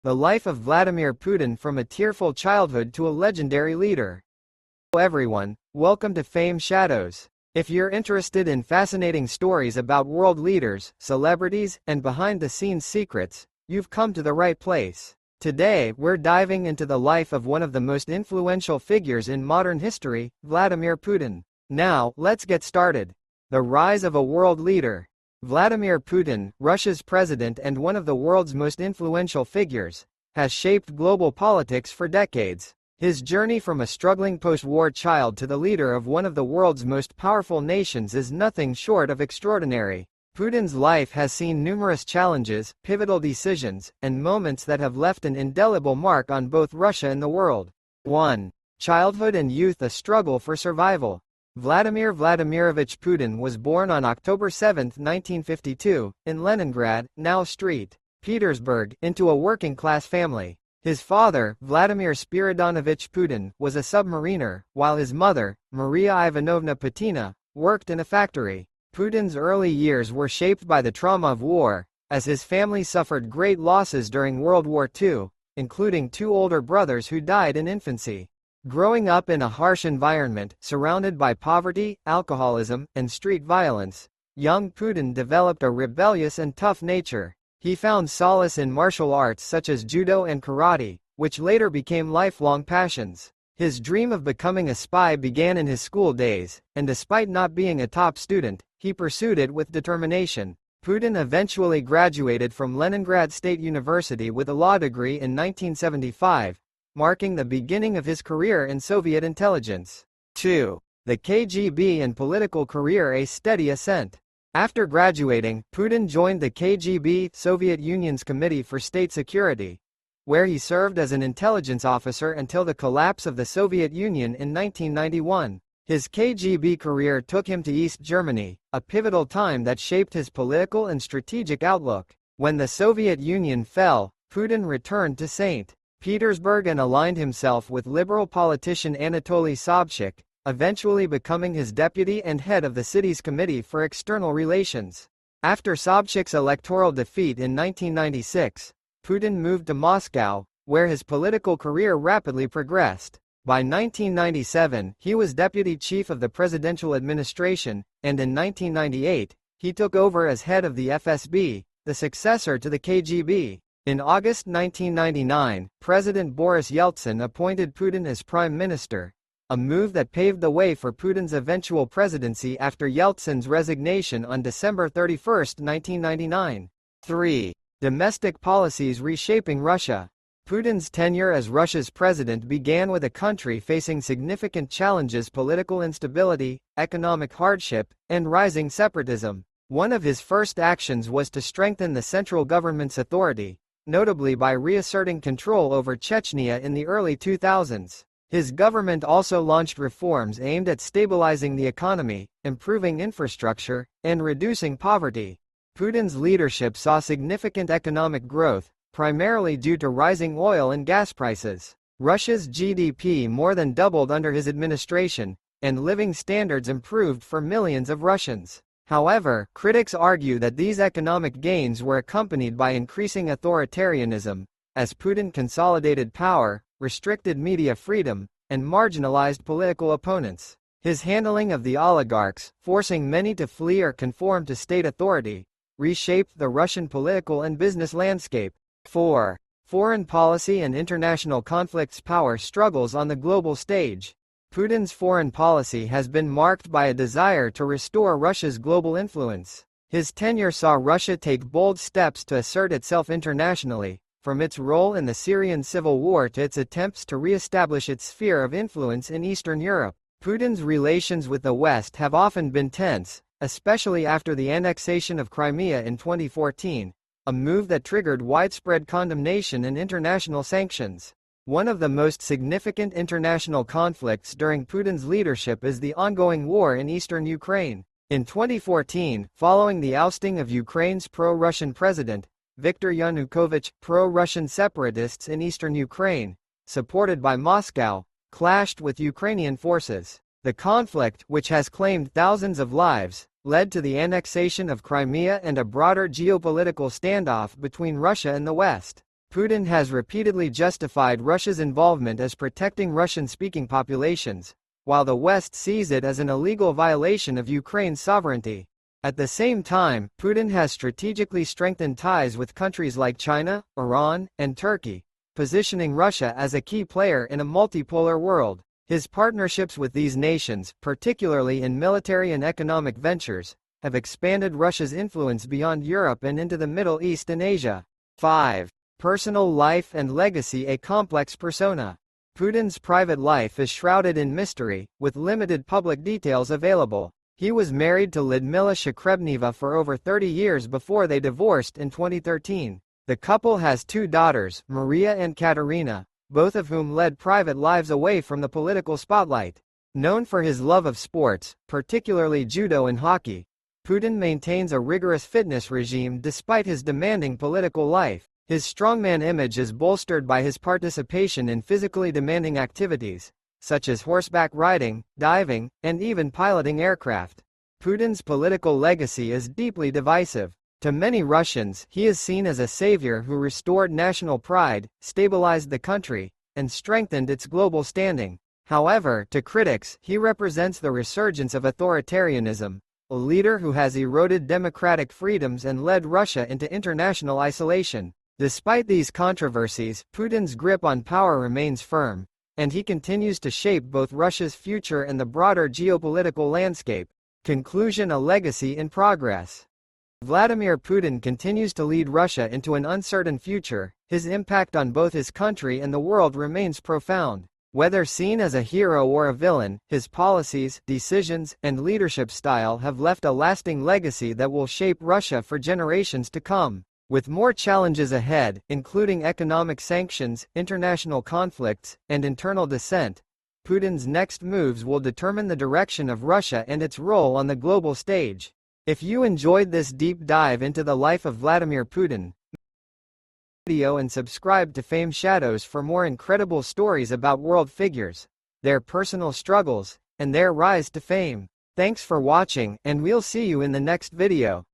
The life of Vladimir Putin from a tearful childhood to a legendary leader. Hello everyone, welcome to Fame Shadows. If you're interested in fascinating stories about world leaders, celebrities, and behind-the-scenes secrets, you've come to the right place. Today, we're diving into the life of one of the most influential figures in modern history, Vladimir Putin. Now, let's get started. The rise of a world leader. Vladimir Putin, Russia's president and one of the world's most influential figures, has shaped global politics for decades. His journey from a struggling post-war child to the leader of one of the world's most powerful nations is nothing short of extraordinary. Putin's life has seen numerous challenges, pivotal decisions, and moments that have left an indelible mark on both Russia and the world. 1. Childhood and youth: a struggle for survival. Vladimir Vladimirovich Putin was born on October 7, 1952, in Leningrad, now St. Petersburg, into a working-class family. His father, Vladimir Spiridonovich Putin, was a submariner, while his mother, Maria Ivanovna Putina, worked in a factory. Putin's early years were shaped by the trauma of war, as his family suffered great losses during World War II, including two older brothers who died in infancy. Growing up in a harsh environment, surrounded by poverty, alcoholism, and street violence, young Putin developed a rebellious and tough nature. He found solace in martial arts such as judo and karate, which later became lifelong passions. His dream of becoming a spy began in his school days, and despite not being a top student, he pursued it with determination. Putin eventually graduated from Leningrad State University with a law degree in 1975, marking the beginning of his career in Soviet intelligence. 2. The KGB and political career: a steady ascent. After graduating, Putin joined the KGB, Soviet Union's Committee for State Security, where he served as an intelligence officer until the collapse of the Soviet Union in 1991. His KGB career took him to East Germany, a pivotal time that shaped his political and strategic outlook. When the Soviet Union fell, Putin returned to St. Petersburg and aligned himself with liberal politician Anatoly Sobchak, eventually becoming his deputy and head of the city's Committee for External Relations. After Sobchak's electoral defeat in 1996, Putin moved to Moscow, where his political career rapidly progressed. By 1997, he was deputy chief of the presidential administration, and in 1998, he took over as head of the FSB, the successor to the KGB. In August 1999, President Boris Yeltsin appointed Putin as prime minister, a move that paved the way for Putin's eventual presidency after Yeltsin's resignation on December 31, 1999. 3. Domestic policies reshaping Russia. Putin's tenure as Russia's president began with a country facing significant challenges: political instability, economic hardship, and rising separatism. One of his first actions was to strengthen the central government's authority, notably by reasserting control over Chechnya in the early 2000s. His government also launched reforms aimed at stabilizing the economy, improving infrastructure, and reducing poverty. Putin's leadership saw significant economic growth, primarily due to rising oil and gas prices. Russia's GDP more than doubled under his administration, and living standards improved for millions of Russians. However, critics argue that these economic gains were accompanied by increasing authoritarianism, as Putin consolidated power, restricted media freedom, and marginalized political opponents. His handling of the oligarchs, forcing many to flee or conform to state authority, reshaped the Russian political and business landscape. 4. Foreign policy and international conflicts: power struggles on the global stage. Putin's foreign policy has been marked by a desire to restore Russia's global influence. His tenure saw Russia take bold steps to assert itself internationally, from its role in the Syrian civil war to its attempts to re-establish its sphere of influence in Eastern Europe. Putin's relations with the West have often been tense, especially after the annexation of Crimea in 2014, a move that triggered widespread condemnation and international sanctions. One of the most significant international conflicts during Putin's leadership is the ongoing war in eastern Ukraine. In 2014, following the ousting of Ukraine's pro-Russian president, Viktor Yanukovych, pro-Russian separatists in eastern Ukraine, supported by Moscow, clashed with Ukrainian forces. The conflict, which has claimed thousands of lives, led to the annexation of Crimea and a broader geopolitical standoff between Russia and the West. Putin has repeatedly justified Russia's involvement as protecting Russian-speaking populations, while the West sees it as an illegal violation of Ukraine's sovereignty. At the same time, Putin has strategically strengthened ties with countries like China, Iran, and Turkey, positioning Russia as a key player in a multipolar world. His partnerships with these nations, particularly in military and economic ventures, have expanded Russia's influence beyond Europe and into the Middle East and Asia. 5. Personal life and legacy. A complex persona. Putin's private life is shrouded in mystery, with limited public details available. He was married to Lyudmila Shkrebneva for over 30 years before they divorced in 2013. The couple has 2 daughters, Maria and Katerina, both of whom led private lives away from the political spotlight. Known for his love of sports, particularly judo and hockey, Putin maintains a rigorous fitness regime despite his demanding political life. His strongman image is bolstered by his participation in physically demanding activities, such as horseback riding, diving, and even piloting aircraft. Putin's political legacy is deeply divisive. To many Russians, he is seen as a savior who restored national pride, stabilized the country, and strengthened its global standing. However, to critics, he represents the resurgence of authoritarianism, a leader who has eroded democratic freedoms and led Russia into international isolation. Despite these controversies, Putin's grip on power remains firm, and he continues to shape both Russia's future and the broader geopolitical landscape. Conclusion: a legacy in progress. Vladimir Putin continues to lead Russia into an uncertain future. His impact on both his country and the world remains profound. Whether seen as a hero or a villain, his policies, decisions, and leadership style have left a lasting legacy that will shape Russia for generations to come. With more challenges ahead, including economic sanctions, international conflicts, and internal dissent, Putin's next moves will determine the direction of Russia and its role on the global stage. If you enjoyed this deep dive into the life of Vladimir Putin, video and subscribe to Fame Shadows for more incredible stories about world figures, their personal struggles, and their rise to fame. Thanks for watching, and we'll see you in the next video.